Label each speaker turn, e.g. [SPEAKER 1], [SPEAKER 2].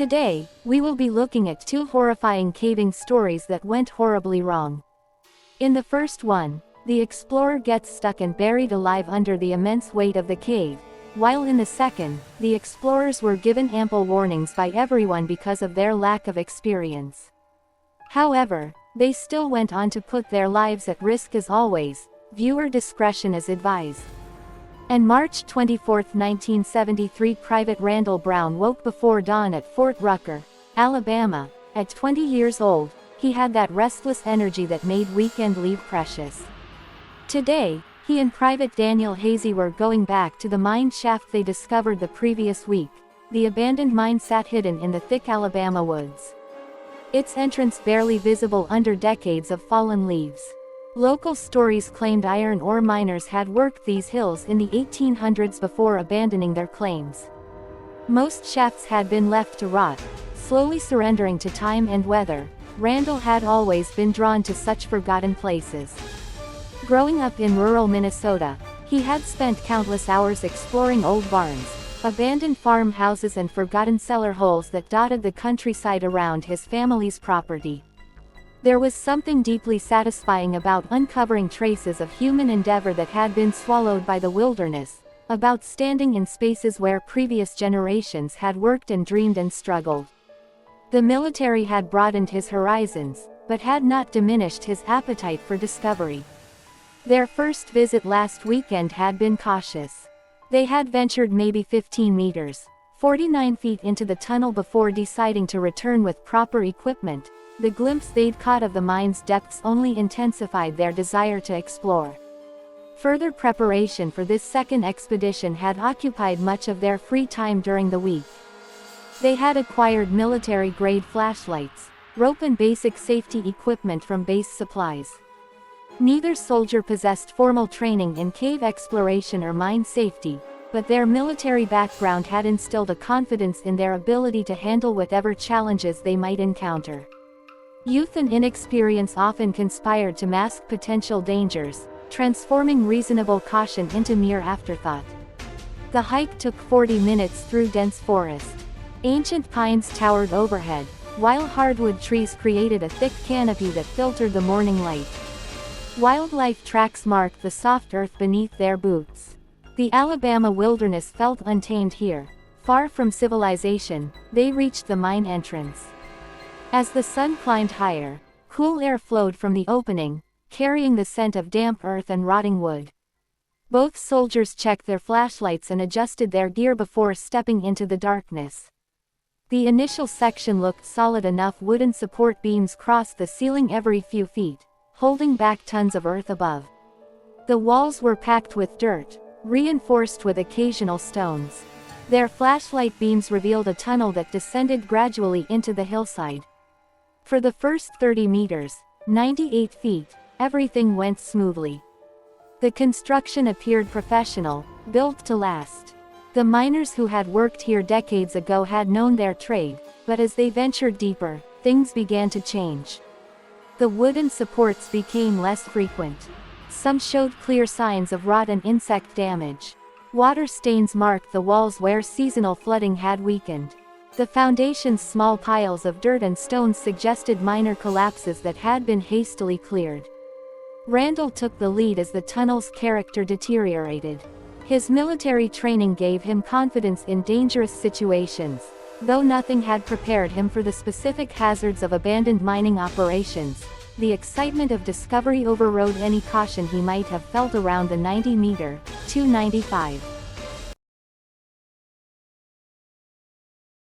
[SPEAKER 1] Today, we will be looking at two horrifying caving stories that went horribly wrong. In the first one, the explorer gets stuck and buried alive under the immense weight of the cave, while in the second, the explorers were given ample warnings by everyone because of their lack of experience. However, they still went on to put their lives at risk as always. Viewer discretion is advised. On March 24, 1973, Private Randall Brown woke before dawn at Fort Rucker, Alabama. At 20 years old, he had that restless energy that made weekend leave precious. Today, he and Private Daniel Hazy were going back to the mine shaft they discovered the previous week. The abandoned mine sat hidden in the thick Alabama woods, its entrance barely visible under decades of fallen leaves. Local stories claimed iron ore miners had worked these hills in the 1800s before abandoning their claims. Most shafts had been left to rot, slowly surrendering to time and weather. Randall had always been drawn to such forgotten places. Growing up in rural Minnesota, he had spent countless hours exploring old barns, abandoned farmhouses and forgotten cellar holes that dotted the countryside around his family's property. There was something deeply satisfying about uncovering traces of human endeavor that had been swallowed by the wilderness, about standing in spaces where previous generations had worked and dreamed and struggled. The military had broadened his horizons, but had not diminished his appetite for discovery. Their first visit last weekend had been cautious. They had ventured maybe 15 meters, 49 feet into the tunnel before deciding to return with proper equipment. The glimpse they'd caught of the mine's depths only intensified their desire to explore. Further preparation for this second expedition had occupied much of their free time during the week. They had acquired military-grade flashlights, rope and basic safety equipment from base supplies. Neither soldier possessed formal training in cave exploration or mine safety, but their military background had instilled a confidence in their ability to handle whatever challenges they might encounter. Youth and inexperience often conspired to mask potential dangers, transforming reasonable caution into mere afterthought. The hike took 40 minutes through dense forest. Ancient pines towered overhead, while hardwood trees created a thick canopy that filtered the morning light. Wildlife tracks marked the soft earth beneath their boots. The Alabama wilderness felt untamed here. Far from civilization, they reached the mine entrance. As the sun climbed higher, cool air flowed from the opening, carrying the scent of damp earth and rotting wood. Both soldiers checked their flashlights and adjusted their gear before stepping into the darkness. The initial section looked solid enough. Wooden support beams crossed the ceiling every few feet, holding back tons of earth above. The walls were packed with dirt, reinforced with occasional stones. Their flashlight beams revealed a tunnel that descended gradually into the hillside. For the first 30 meters, 98 feet, everything went smoothly. The construction appeared professional, built to last. The miners who had worked here decades ago had known their trade, but as they ventured deeper, things began to change. The wooden supports became less frequent. Some showed clear signs of rot and insect damage. Water stains marked the walls where seasonal flooding had weakened. The foundation's small piles of dirt and stones suggested minor collapses that had been hastily cleared. Randall took the lead as the tunnel's character deteriorated. His military training gave him confidence in dangerous situations, though nothing had prepared him for the specific hazards of abandoned mining operations. The excitement of discovery overrode any caution he might have felt around the 90-meter, 295